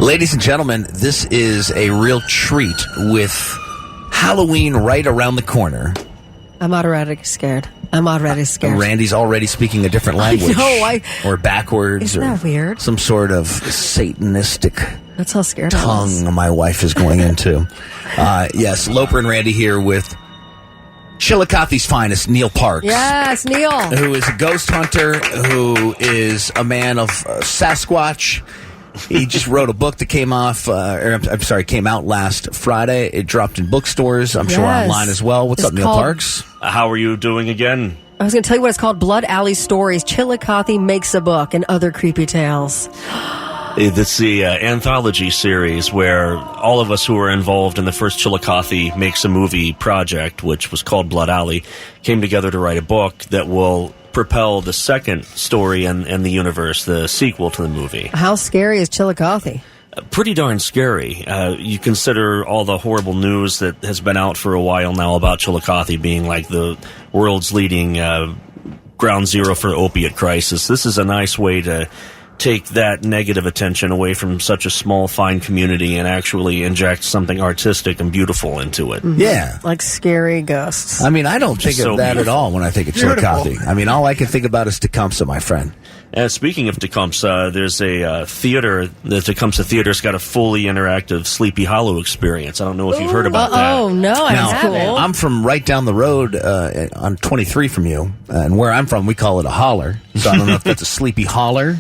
Ladies and gentlemen, this is a real treat with Halloween right around the corner. I'm already scared. Randy's already speaking a different language. Or backwards. Isn't that weird? Some sort of satanistic That's how scared I was. tongue my wife is going into. Yes, Loper and Randi here with Chillicothe's finest, Neal Parks. Yes, Neal. Who is a ghost hunter, who is a man of Sasquatch. He just wrote a book that came out last Friday. It dropped in bookstores. I'm sure online as well. What's up, Neal Parks? How are you doing again? I was going to tell you what it's called. Blood Alley Stories. Chillicothe Makes a Book and Other Creepy Tales. It's the anthology series where all of us who were involved in the first Chillicothe Makes a Movie project, which was called Blood Alley, came together to write a book that will propel the second story in the universe, the sequel to the movie. How scary is Chillicothe? Pretty darn scary. You consider all the horrible news that has been out for a while now about Chillicothe being like the world's leading ground zero for opiate crisis. This is a nice way to take that negative attention away from such a small, fine community and actually inject something artistic and beautiful into it. Mm-hmm. Yeah. Like scary ghosts. I mean, I don't think of that at all when I think of Chillicothe. I mean, all I can think about is Tecumseh, my friend. Speaking of Tecumseh, there's a theater. The Tecumseh Theater's got a fully interactive Sleepy Hollow experience. I don't know if you've heard about that. Oh, no, I haven't. I'm from right down the road on 23 from you, and where I'm from, we call it a holler. So I don't know if that's a Sleepy Holler.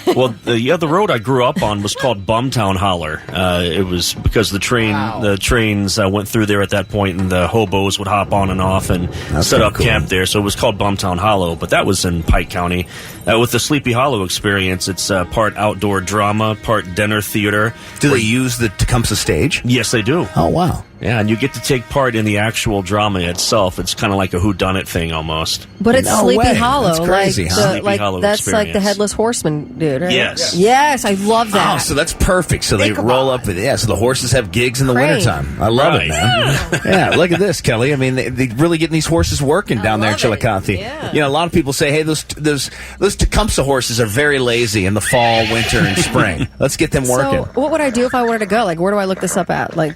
Well, the road I grew up on was called Bumtown Holler. It was because the trains went through there at that point, and the hobos would hop on and off and set up camp there. So it was called Bumtown Hollow, but that was in Pike County. With the Sleepy Hollow experience, it's part outdoor drama, part dinner theater. Do they use the Tecumseh stage? Yes, they do. Oh, wow. Yeah, and you get to take part in the actual drama itself. It's kind of like a whodunit thing almost. But it's Sleepy Hollow. That's crazy, like huh? Sleepy Hollow that's experience. like the Headless Horseman dude, right? Yes. Yes, I love that. Oh, so that's perfect. So they roll up with so the horses have gigs in the Crane. wintertime. I love it, man. Yeah, look at this, Kelly. I mean, they really getting these horses working down there in Chillicothe. Yeah. You know, a lot of people say, hey, those Tecumseh horses are very lazy in the fall, winter, and spring. Let's get them working. So what would I do if I wanted to go? Like, where do I look this up at? Like,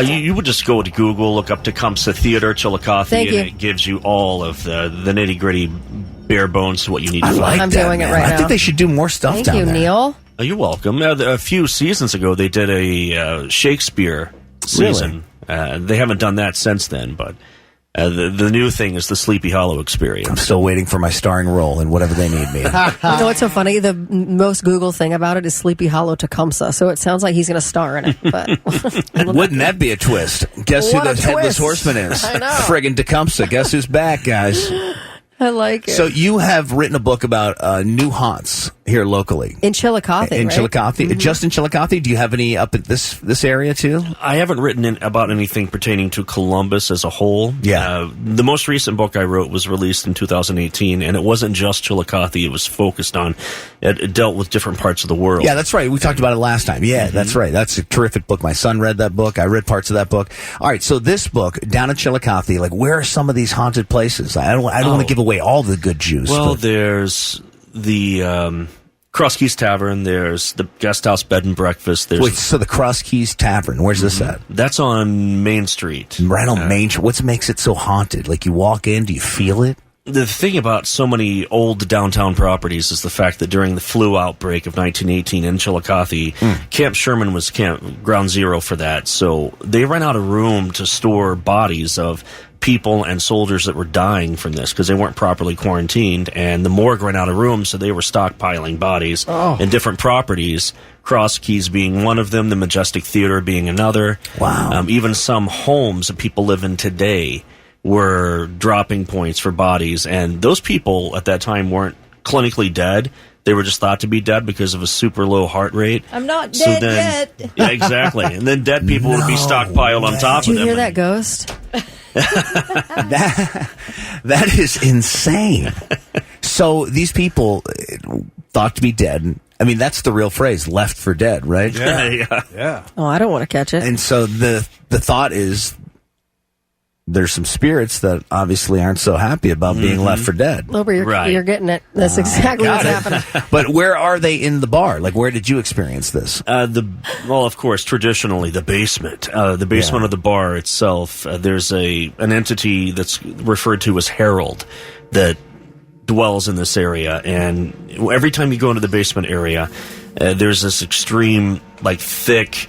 you would just go to Google, look up Tecumseh Theater, Chillicothe, and it gives you all of the nitty-gritty bare bones to what you need to find. Like I'm that, doing man. it right now. I think they should do more stuff down there. Thank you, Neal. Oh, you're welcome. A few seasons ago, they did a Shakespeare season. Really? They haven't done that since then, but the new thing is the Sleepy Hollow experience. I'm still waiting for my starring role in whatever they need me in. You know what's so funny? The most Google thing about it is Sleepy Hollow Tecumseh, so it sounds like he's going to star in it. But wouldn't that be a twist? Guess who What the a Headless twist. Horseman is? I know. Friggin' Tecumseh. Guess who's back, guys? I like it. So you have written a book about new haunts here locally. In Chillicothe, In right? Chillicothe? Mm-hmm. Just in Chillicothe? Do you have any up at this area, too? I haven't written about anything pertaining to Columbus as a whole. Yeah. The most recent book I wrote was released in 2018, and it wasn't just Chillicothe. It was focused on, it dealt with different parts of the world. Yeah, that's right. We talked about it last time. Yeah, that's right. That's a terrific book. My son read that book. I read parts of that book. All right, so this book, down in Chillicothe, like, where are some of these haunted places? I don't want to give away all the good juice. Well, there's the Cross Keys Tavern. There's the Guest House Bed and Breakfast. Wait, so the Cross Keys Tavern, where's this at? That's on Main Street. Right on Main Street. What makes it so haunted? Like, you walk in, do you feel it? The thing about so many old downtown properties is the fact that during the flu outbreak of 1918 in Chillicothe, Camp Sherman was ground zero for that. So they ran out of room to store bodies of people and soldiers that were dying from this because they weren't properly quarantined, and the morgue ran out of room, so they were stockpiling bodies in different properties. Cross Keys being one of them, the Majestic Theater being another. Wow. Even some homes that people live in today were dropping points for bodies, and those people at that time weren't clinically dead. They were just thought to be dead because of a super low heart rate. I'm not dead yet. Yeah, exactly. And then dead people would be stockpiled on top Did of you them. hear that ghost? That is insane. So these people thought to be dead. I mean, that's the real phrase, left for dead, right? Yeah. Oh, I don't want to catch it. And so the thought is there's some spirits that obviously aren't so happy about being left for dead. Loper, you're getting it. That's exactly what's happening. But where are they in the bar? Like, where did you experience this? Well, of course, traditionally, the basement. The basement of the bar itself, there's an entity that's referred to as Herald that dwells in this area. And every time you go into the basement area, there's this extreme, thick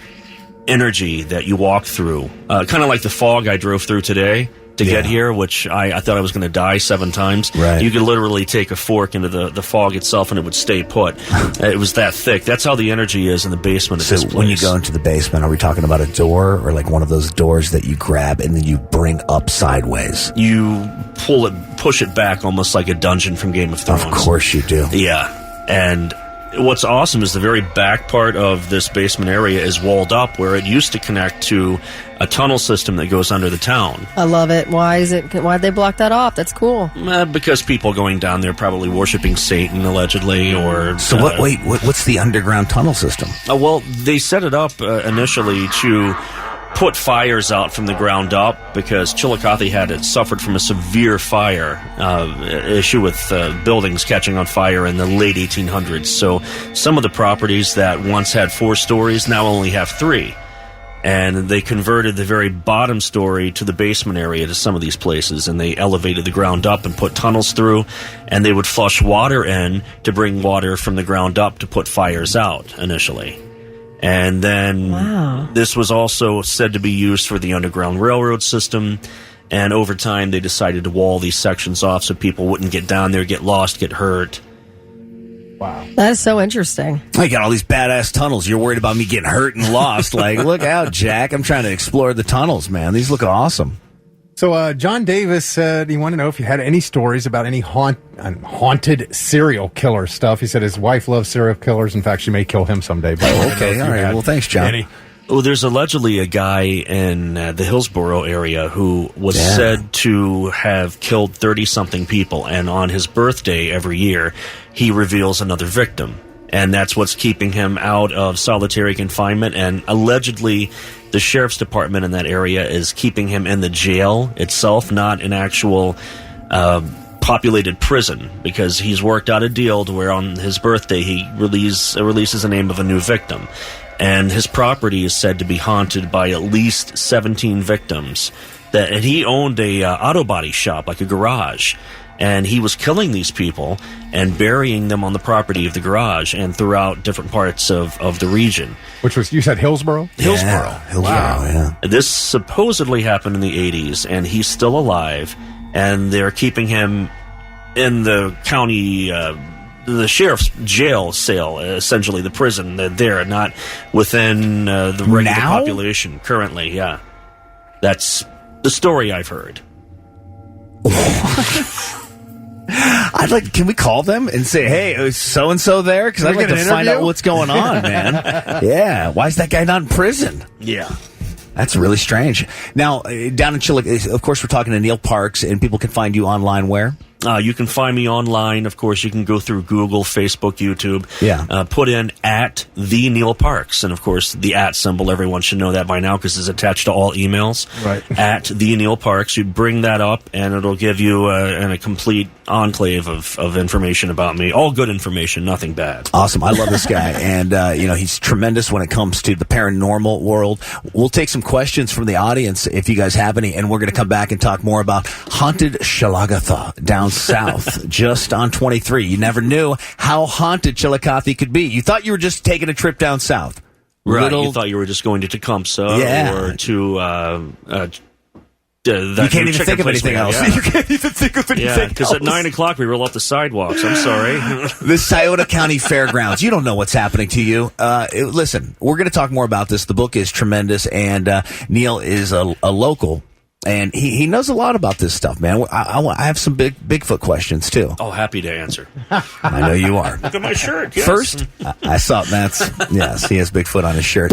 energy that you walk through, kind of like the fog I drove through today to get here, which I thought I was going to die 7 times. Right. You could literally take a fork into the fog itself and it would stay put. It was that thick. That's how the energy is in the basement of this place. So when you go into the basement, are we talking about a door or like one of those doors that you grab and then you bring up sideways? You push it back almost like a dungeon from Game of Thrones. Of course you do. Yeah. And what's awesome is the very back part of this basement area is walled up where it used to connect to a tunnel system that goes under the town. I love it. Why'd they block that off? That's cool. Because people going down there probably worshiping Satan, allegedly, or... So what's the underground tunnel system? Well, they set it up initially to put fires out from the ground up because Chillicothe had suffered from a severe fire issue with buildings catching on fire in the late 1800s. So some of the properties that once had 4 stories now only have 3. And they converted the very bottom story to the basement area to some of these places, and they elevated the ground up and put tunnels through, and they would flush water in to bring water from the ground up to put fires out initially. And then this was also said to be used for the Underground Railroad system. And over time, they decided to wall these sections off so people wouldn't get down there, get lost, get hurt. Wow. That is so interesting. I got all these badass tunnels. You're worried about me getting hurt and lost. Look out, Jack. I'm trying to explore the tunnels, man. These look awesome. So John Davis said he wanted to know if you had any stories about any haunted serial killer stuff. He said his wife loves serial killers. In fact, she may kill him someday. But okay, all right. Well, thanks, John. Well, there's allegedly a guy in the Hillsborough area who was said to have killed 30-something people, and on his birthday every year, he reveals another victim. And that's what's keeping him out of solitary confinement. And allegedly, the sheriff's department in that area is keeping him in the jail itself, not an actual populated prison, because he's worked out a deal to where on his birthday he releases the name of a new victim. And his property is said to be haunted by at least 17 victims. And he owned a auto body shop, like a garage. And he was killing these people and burying them on the property of the garage and throughout different parts of the region. Which was, you said Hillsborough? Hillsborough. Wow. Yeah. This supposedly happened in the 80s, and he's still alive. And they're keeping him in the county... the sheriff's jail cell, essentially the prison. They're not within the regular population currently. Yeah, that's the story I've heard. Can we call them and say, hey, is so and so there? Because I'd like to find out what's going on, man. Yeah, why is that guy not in prison? Yeah. That's really strange. Now, down in Chillicothe, of course, we're talking to Neal Parks, and people can find you online where? You can find me online. Of course, you can go through Google, Facebook, YouTube. Yeah. Put in @ the Neal Parks. And, of course, the @ symbol, everyone should know that by now because it's attached to all emails. Right. @ the Neal Parks. You bring that up, and it'll give you a complete enclave of information about me. All good information, nothing bad. Awesome. I love this guy. And, he's tremendous when it comes to the paranormal world. We'll take some questions from the audience if you guys have any, and we're going to come back and talk more about haunted Chillicothe down south, just on 23. You never knew how haunted Chillicothe could be. You thought you were just taking a trip down south. Right. You thought you were just going to Tecumseh or to... you can't even think of anything else. Yeah. You can't even think of anything else. Yeah, because at 9 o'clock we roll up the sidewalks. I'm sorry. The Scioto County Fairgrounds. You don't know what's happening to you. Listen, we're going to talk more about this. The book is tremendous, and Neal is a local. And he knows a lot about this stuff, man. I have some Bigfoot questions, too. Oh, happy to answer. I know you are. Look at my shirt, yes. First, I saw yes, he has Bigfoot on his shirt.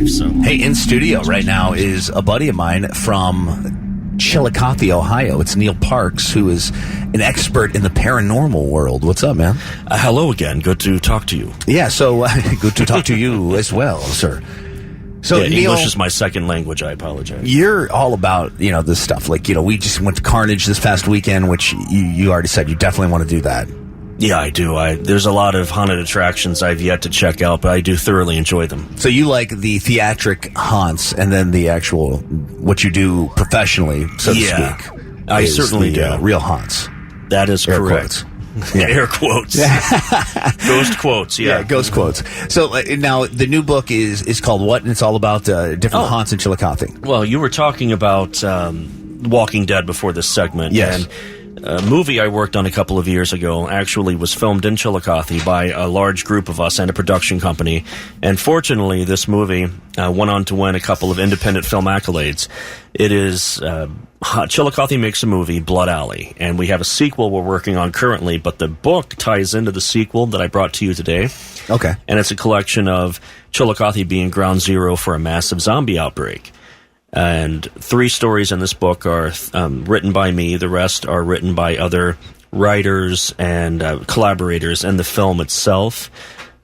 So. Hey, in studio right now is a buddy of mine from Chillicothe, Ohio. It's Neal Parks, who is an expert in the paranormal world. What's up, man? Hello again. Good to talk to you. Yeah, so good to talk to you as well, sir. So Yeah, Neal, English is my second language. I apologize. you're all about, this stuff. Like, we just went to Carnage this past weekend, which you already said you definitely want to do that. Yeah, I do. There's a lot of haunted attractions I've yet to check out, but I do thoroughly enjoy them. So you like the theatric haunts and then the actual, what you do professionally, so to speak. I is certainly the, do. Real haunts. That is Air correct. quotes. Yeah. Air quotes. Ghost quotes, yeah. Ghost quotes. So now the new book is called what? And it's all about different haunts in Chillicothe. Well, you were talking about Walking Dead before this segment. Yes. And a movie I worked on a couple of years ago actually was filmed in Chillicothe by a large group of us and a production company. And fortunately, this movie went on to win a couple of independent film accolades. It is Chillicothe makes a movie, Blood Alley, and we have a sequel we're working on currently, but the book ties into the sequel that I brought to you today. Okay. And it's a collection of Chillicothe being ground zero for a massive zombie outbreak. And 3 stories in this book are written by me. The rest are written by other writers and collaborators in the film itself.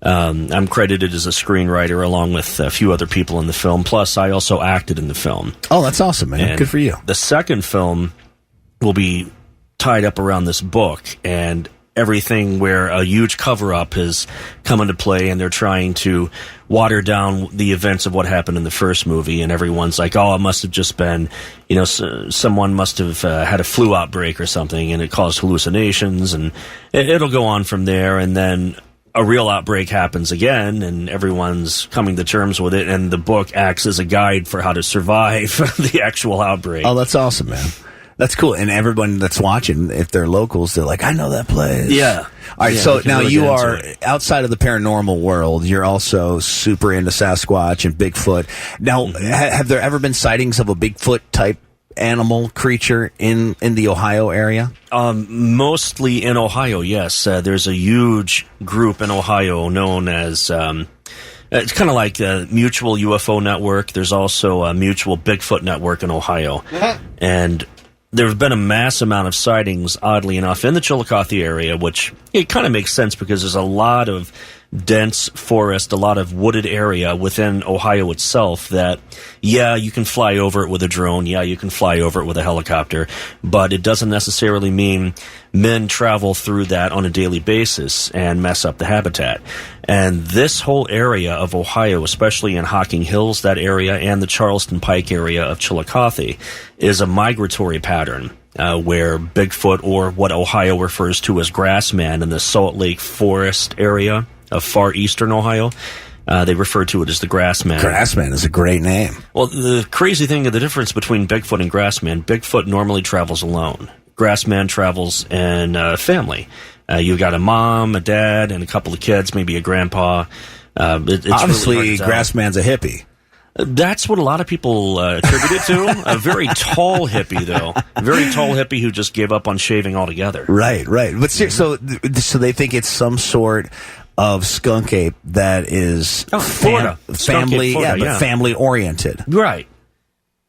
I'm credited as a screenwriter along with a few other people in the film. Plus, I also acted in the film. Oh, that's awesome, man. And good for you. The second film will be tied up around this book, and everything where a huge cover-up has come into play, and they're trying to water down the events of what happened in the first movie, and everyone's like, oh, it must have just been, someone must have had a flu outbreak or something, and it caused hallucinations, and it'll go on from there, and then a real outbreak happens again, and everyone's coming to terms with it, and the book acts as a guide for how to survive the actual outbreak. Oh, that's awesome, man. That's cool. And everyone that's watching, if they're locals, they're like, I know that place. Yeah. All right, Yeah, so we can now really you get into are it. outside of the paranormal world. You're also super into Sasquatch and Bigfoot. Now, have there ever been sightings of a Bigfoot type animal creature in the Ohio area? Mostly in Ohio, yes. There's a huge group in Ohio known as... it's kind of like the Mutual UFO Network. There's also a Mutual Bigfoot Network in Ohio. And there have been a mass amount of sightings, oddly enough, in the Chillicothe area, which it kind of makes sense because there's a lot of dense forest, a lot of wooded area within Ohio itself that, yeah, you can fly over it with a drone, yeah, you can fly over it with a helicopter, but it doesn't necessarily mean men travel through that on a daily basis and mess up the habitat. And this whole area of Ohio, especially in Hocking Hills, that area, and the Charleston Pike area of Chillicothe, is a migratory pattern. Where Bigfoot, or what Ohio refers to as Grassman, in the Salt Lake Forest area of far eastern Ohio, they refer to it as the Grassman. Grassman is a great name. Well, the crazy thing of the difference between Bigfoot and Grassman, Bigfoot normally travels alone. Grassman travels in family. You've got a mom, a dad, and a couple of kids, maybe a grandpa. It's Obviously, really hard to tell. Grassman's a hippie. That's what a lot of people attribute it to. A very tall hippie, though. A very tall hippie who just gave up on shaving altogether. Right. But so they think it's some sort of skunk ape that is Florida. Skunk ape, Florida, but family oriented. Right.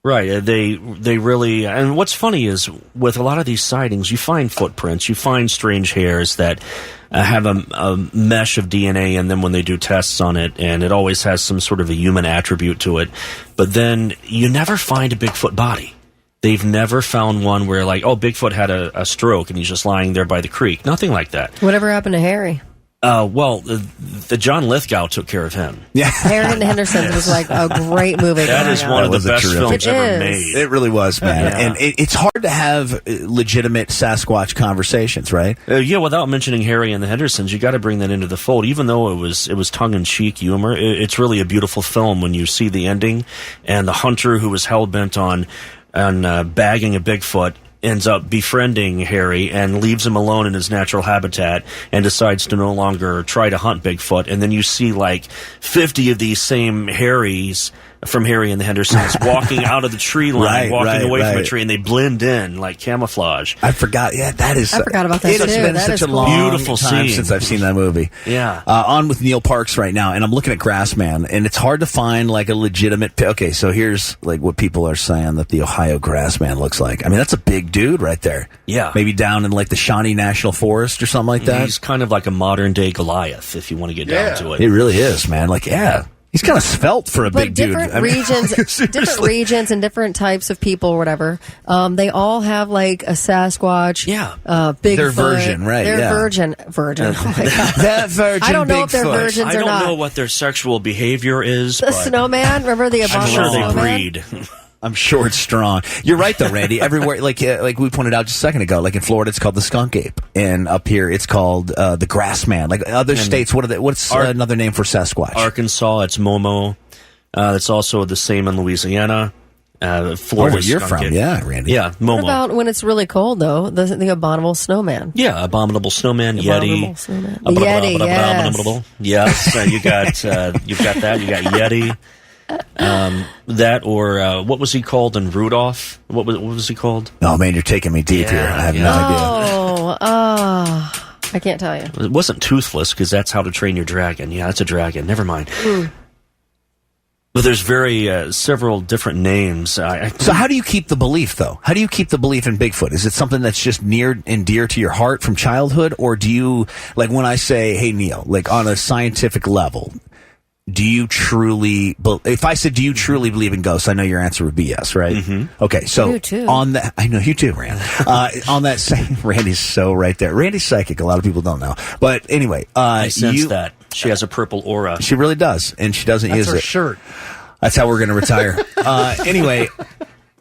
They really, and what's funny is with a lot of these sightings, you find footprints, you find strange hairs that have a mesh of DNA in them when they do tests on it, and it always has some sort of a human attribute to it. But then you never find a Bigfoot body. They've never found one where, like, oh, Bigfoot had a stroke and he's just lying there by the creek. Nothing like that. Whatever happened to Harry? Well, the John Lithgow took care of him. Yeah. Harry and the Hendersons was like a great movie. That is one of the best films ever made. It really was, man. Yeah. And it's hard to have legitimate Sasquatch conversations, right? Yeah, without mentioning Harry and the Hendersons, you got to bring that into the fold. Even though it was tongue-in-cheek humor, it's really a beautiful film when you see the ending, and the hunter who was hell-bent on bagging a Bigfoot ends up befriending Harry and leaves him alone in his natural habitat and decides to no longer try to hunt Bigfoot. And then you see like 50 of these same Harrys from Harry and the Hendersons walking out of the tree line, walking away from a tree, and they blend in like camouflage. I forgot. Yeah, that is. I forgot about that It has too. been That such is a cool. long Beautiful time scene. since I've seen that movie. Yeah. On with Neal Parks right now, and I'm looking at Grassman, and it's hard to find like a legitimate. Okay, so here's like what people are saying that the Ohio Grassman looks like. I mean, that's a big dude right there. Yeah. Maybe down in like the Shawnee National Forest or something like that. He's kind of like a modern-day Goliath, if you want to get down to it. It really is, man. Like, yeah. He's kind of svelte for a But big dude. different I mean, regions, different regions, and different types of people, or whatever. They all have like a Sasquatch. Yeah. Bigfoot. Their version, right, Their yeah. virgin. Oh my god. that virgin I don't know if they're Bigfoot. virgins I or don't not. know what their sexual behavior is. The but snowman. Remember the I'm abominable sure they snowman? breed. I'm sure it's strong. You're right, though, Randy. Everywhere, like we pointed out just a second ago, like in Florida, it's called the skunk ape, and up here, it's called the grass man. Like other states, what's another name for Sasquatch? Arkansas, it's Momo. It's also the same in Louisiana. Florida, where you're from, ape. yeah, Randy. Yeah, Momo. What about when it's really cold, though? The abominable snowman. Yeah, abominable snowman, Abominable Yeti. snowman. The Yeti, yes. You've got that. You got Yeti. That or what was he called in Rudolph? What was he called? Oh man, you're taking me deep here. I have no idea. I can't tell you. It wasn't Toothless because that's How to Train Your Dragon. Yeah, it's a dragon. Never mind. But there's several different names. So how do you keep the belief, though? How do you keep the belief in Bigfoot? Is it something that's just near and dear to your heart from childhood? Or do you, like when I say, hey, Neal, like on a scientific level, do you truly, if I said, do you truly believe in ghosts? I know your answer would be yes, right? Mm-hmm. Okay, so you too. on that, I know you too, Rand. On that same, Randy's so right there. Randy's psychic. A lot of people don't know. But anyway, I sense that. She has a purple aura. She really does, and she doesn't use That's her it. shirt. That's how we're going to retire. Anyway,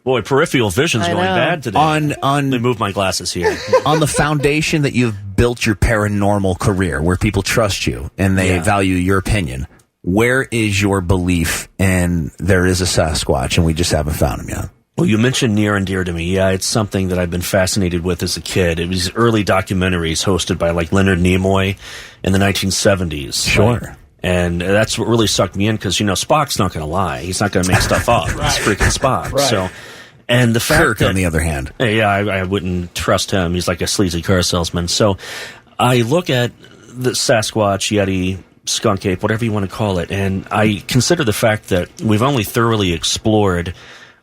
Boy, peripheral vision's going bad today. Let me move my glasses here. On the foundation that you've built your paranormal career, where people trust you and they value your opinion, where is your belief in there is a Sasquatch and we just haven't found him yet? Well, you mentioned near and dear to me. Yeah, it's something that I've been fascinated with as a kid. It was early documentaries hosted by like Leonard Nimoy in the 1970s. Sure. Right? And that's what really sucked me in because, Spock's not going to lie. He's not going to make stuff up. It's freaking Spock. Right. So, and the fact Kirk, that, on the other hand. Yeah, I wouldn't trust him. He's like a sleazy car salesman. So I look at the Sasquatch, Yeti, skunk ape, whatever you want to call it, and I consider the fact that we've only thoroughly explored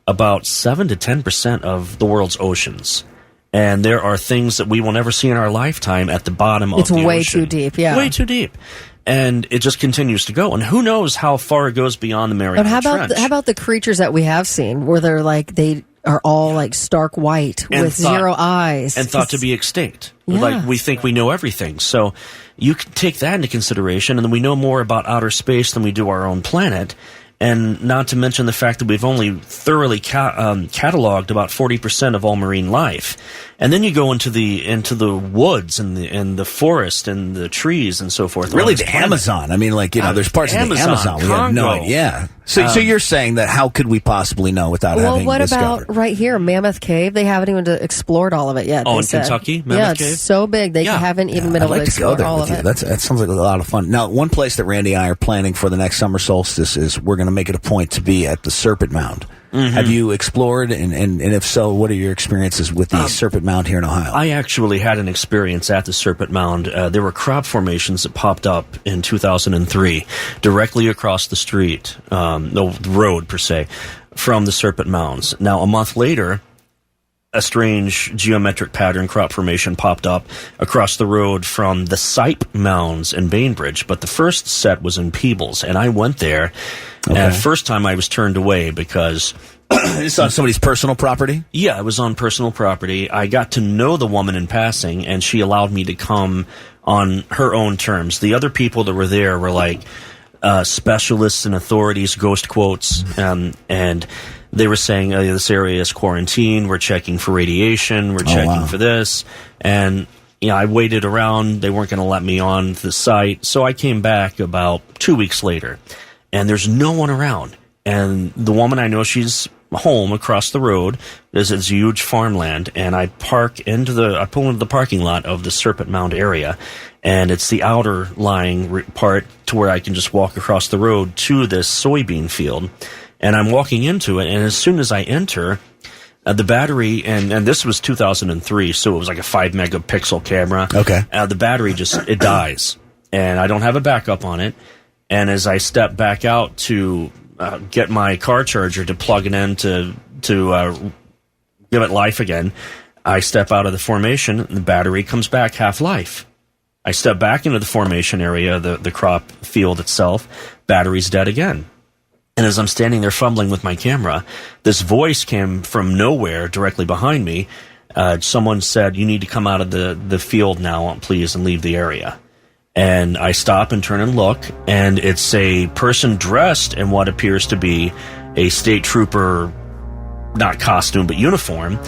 about 7 to 10% of the world's oceans. And there are things that we will never see in our lifetime at the bottom of the ocean. It's way too deep, yeah. Way too deep. And it just continues to go. And who knows how far it goes beyond the Mariana Trench. How about the creatures that we have seen, where they're like, they are all like stark white with zero eyes. And thought to be extinct. Yeah. Like, we think we know everything. So you can take that into consideration, and then we know more about outer space than we do our own planet. And not to mention the fact that we've only thoroughly cataloged about 40% of all marine life. And then you go into the woods and the forest and the trees and so forth. Really, the Amazon. I mean, there's parts of the Amazon we have no idea. So you're saying that how could we possibly know without having what discovered? about right here, Mammoth Cave? They haven't even explored all of it yet. Oh, they in said. Kentucky, Mammoth Cave? It's so big they haven't even been I'd able like to to go explore there all with of you. it. That sounds like a lot of fun. Now, one place that Randy and I are planning for the next summer solstice is we're going to make it a point to be at the Serpent Mound. Mm-hmm. Have you explored, and if so, what are your experiences with the Serpent Mound here in Ohio? I actually had an experience at the Serpent Mound. There were crop formations that popped up in 2003 directly across the street, the road per se, from the Serpent Mounds. Now, a month later, a strange geometric pattern crop formation popped up across the road from the Sipe Mounds in Bainbridge, but the first set was in Peebles, and I went there. Okay. And first time I was turned away because it's on somebody's personal property? Yeah, it was on personal property. I got to know the woman in passing, and she allowed me to come on her own terms. The other people that were there were like specialists and authorities, ghost quotes, and they were saying, this area is quarantined, we're checking for radiation, we're checking for this, and I waited around, they weren't going to let me on the site, so I came back about 2 weeks later, and there's no one around, and the woman, I know she's home across the road. There's this huge farmland, and I pull into the parking lot of the Serpent Mound area, and it's the outer lying part to where I can just walk across the road to this soybean field, and I'm walking into it, and as soon as I enter, the battery, and this was 2003, so it was like a 5 megapixel camera. Okay. The battery it dies, and I don't have a backup on it, and as I step back out to get my car charger to plug it in to give it life again, I step out of the formation, and the battery comes back half-life. I step back into the formation area, the crop field itself. Battery's dead again. And as I'm standing there fumbling with my camera, this voice came from nowhere directly behind me. Someone said, "You need to come out of the field now, please, and leave the area." And I stop and turn and look, and it's a person dressed in what appears to be a state trooper, not costume, but uniform.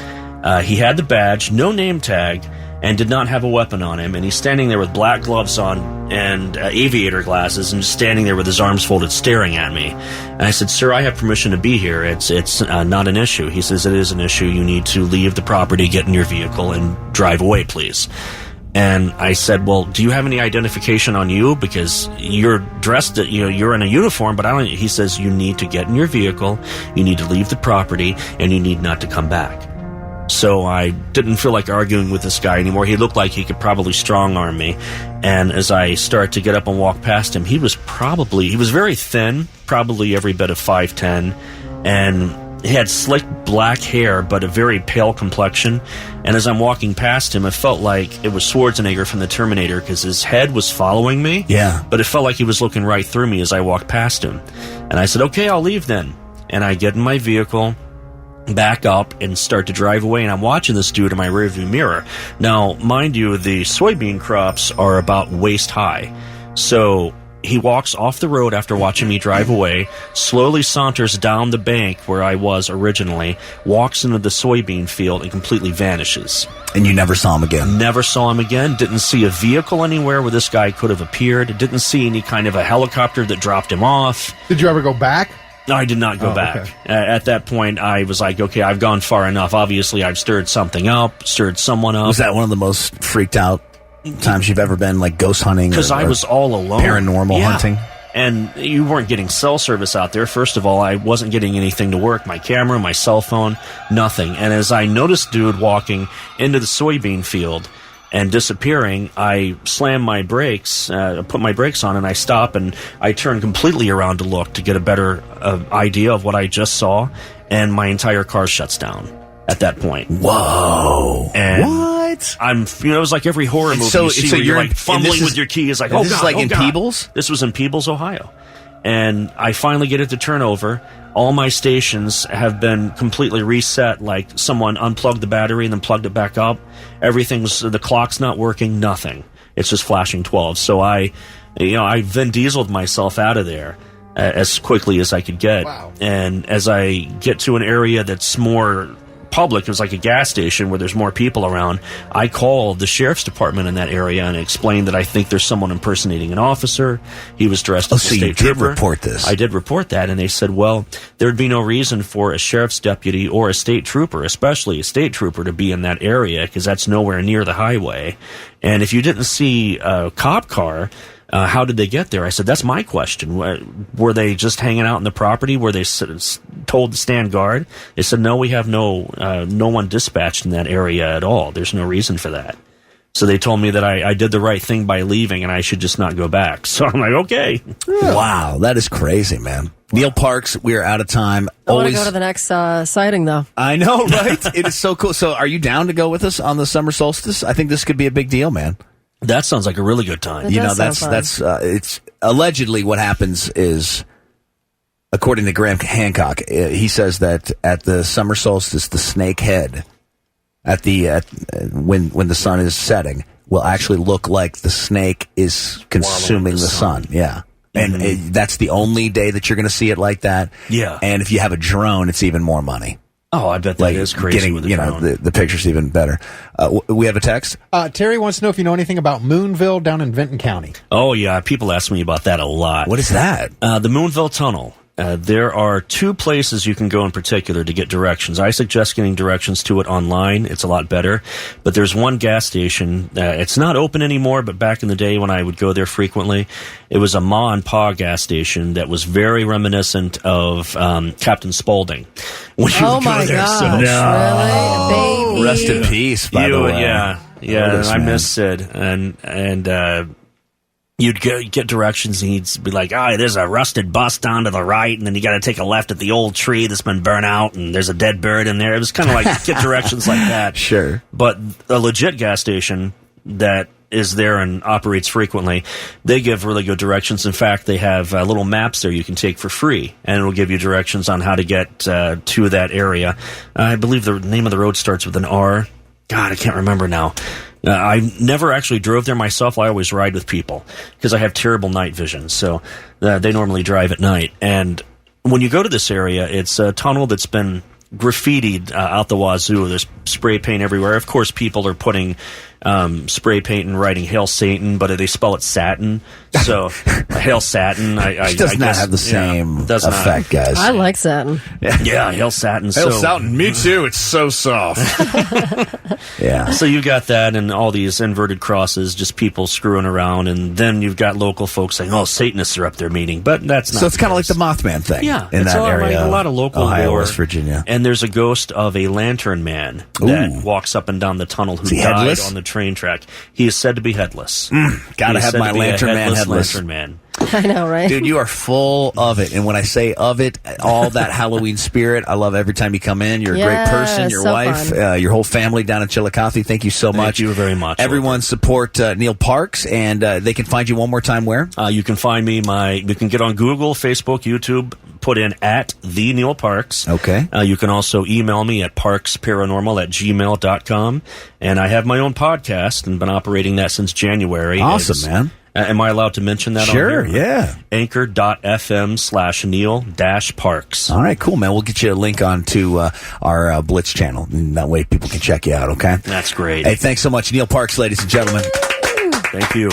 He had the badge, no name tag, and did not have a weapon on him. And he's standing there with black gloves on and aviator glasses, and just standing there with his arms folded staring at me. And I said, "Sir, I have permission to be here. It's not an issue." He says, "It is an issue. You need to leave the property, get in your vehicle, and drive away, please." And I said, "Well, do you have any identification on you? Because you're dressed, you're in a uniform, but I don't." He says, "You need to get in your vehicle, you need to leave the property, and you need not to come back." So I didn't feel like arguing with this guy anymore. He looked like he could probably strong-arm me. And as I start to get up and walk past him, he was very thin, probably every bit of 5'10", and he had slick black hair, but a very pale complexion. And as I'm walking past him, it felt like it was Schwarzenegger from the Terminator, because his head was following me. Yeah. But it felt like he was looking right through me as I walked past him. And I said, "Okay, I'll leave then." And I get in my vehicle, back up, and start to drive away, and I'm watching this dude in my rearview mirror. Now, mind you, the soybean crops are about waist high. So he walks off the road after watching me drive away, slowly saunters down the bank where I was originally, walks into the soybean field, and completely vanishes. And you never saw him again? Never saw him again. Didn't see a vehicle anywhere where this guy could have appeared. Didn't see any kind of a helicopter that dropped him off. Did you ever go back? No, I did not go back. Okay. At that point, I was like, okay, I've gone far enough. Obviously, I've stirred something up, stirred someone up. Was that one of the most freaked out times you've ever been, like ghost hunting? Because I was all alone. Paranormal hunting? And you weren't getting cell service out there. First of all, I wasn't getting anything to work. My camera, my cell phone, nothing. And as I noticed dude walking into the soybean field and disappearing, I slammed my brakes, put my brakes on, and I stop, and I turn completely around to look to get a better idea of what I just saw, and my entire car shuts down at that point. Whoa. And what? It was like every horror movie you see where you're like fumbling with your keys, like, oh, this God, is like oh, in God. Peebles? This was in Peebles, Ohio. And I finally get it to turn over. All my stations have been completely reset, like someone unplugged the battery and then plugged it back up. The clock's not working, nothing. It's just flashing 12. So I Vin Dieseled myself out of there as quickly as I could get. Wow. And as I get to an area that's more public, it was like a gas station where there's more people around, I called the sheriff's department in that area and explained that I think there's someone impersonating an officer. He was dressed as a state trooper. You did report this? I did report that, and they said, well, there'd be no reason for a sheriff's deputy or a state trooper, especially a state trooper, to be in that area, because that's nowhere near the highway. And if you didn't see a cop car, how did they get there? I said, that's my question. Were they just hanging out in the property? Were they told to stand guard? They said, no, we have no one dispatched in that area at all. There's no reason for that. So they told me that I did the right thing by leaving, and I should just not go back. So I'm like, okay. Wow, that is crazy, man. Neal Parks, we are out of time. I want to go to the next sighting, though. I know, right? It is so cool. So are you down to go with us on the summer solstice? I think this could be a big deal, man. That sounds like a really good time. That's it's allegedly what happens is, according to Graham Hancock, he says that at the summer solstice, the snake head when the sun is setting will actually look like the snake is consuming the sun. Yeah. And that's the only day that you're going to see it like that. Yeah. And if you have a drone, it's even more money. Oh, I bet that is crazy. Getting, with the drone. the picture's even better. We have a text. Terry wants to know if you know anything about Moonville down in Vinton County. Oh, yeah. People ask me about that a lot. What is that? The Moonville Tunnel. There are two places you can go in particular to get directions. I suggest getting directions to it online. It's a lot better. But there's one gas station. It's not open anymore, but back in the day when I would go there frequently, it was a Ma and Pa gas station that was very reminiscent of Captain Spaulding. When you would go there. Gosh, So, really? Baby. Rest in peace, by the way. Yeah. I miss Sid. And you'd get directions, and he'd be like, there's a rusted bus down to the right, and then you got to take a left at the old tree that's been burnt out, and there's a dead bird in there. It was kind of like get directions like that. Sure. But a legit gas station that is there and operates frequently, they give really good directions. In fact, they have little maps there you can take for free, and it'll give you directions on how to get to that area. I believe the name of the road starts with an R. God, I can't remember now. I never actually drove there myself. I always ride with people because I have terrible night vision, so they normally drive at night. And when you go to this area, it's a tunnel that's been graffitied out the wazoo. There's spray paint everywhere. Of course, people are putting spray paint and writing "Hail Satan," but they spell it Satin. So Hail Satin. It does not have the same effect, guys. I like satin. Yeah, Hail Satin. Hail Satin. Me too. It's so soft. Yeah. So you got that and all these inverted crosses, just people screwing around, and then you've got local folks saying, "Oh, Satanists are up there meeting," but that's not. So it's kind of like the Mothman thing. Yeah, in it's that area, like a lot of local Ohio, lore. West Virginia, and there's a ghost of a lantern man that walks up and down the tunnel who died headless? on the train track. He is said to be headless. Gotta have my lantern man headless. Lantern man. I know, right? Dude, you are full of it. And when I say of it, all that Halloween spirit, I love every time you come in. You're a great person. Your so wife, your whole family down in Chillicothe. Thank you so much. Thank you very much. Everyone support Neal Parks, and they can find you one more time where? You can find me. You can get on Google, Facebook, YouTube. Put in at the Neal Parks. Okay. You can also email me at parksparanormal@gmail.com. And I have my own podcast and been operating that since January. Awesome, man. Am I allowed to mention that Sure, on here? yeah. Anchor.fm/Neal-Parks. All right, cool, man. We'll get you a link onto our Blitz channel. And that way people can check you out, okay? That's great. Hey, thanks so much, Neal Parks, ladies and gentlemen. Thank you.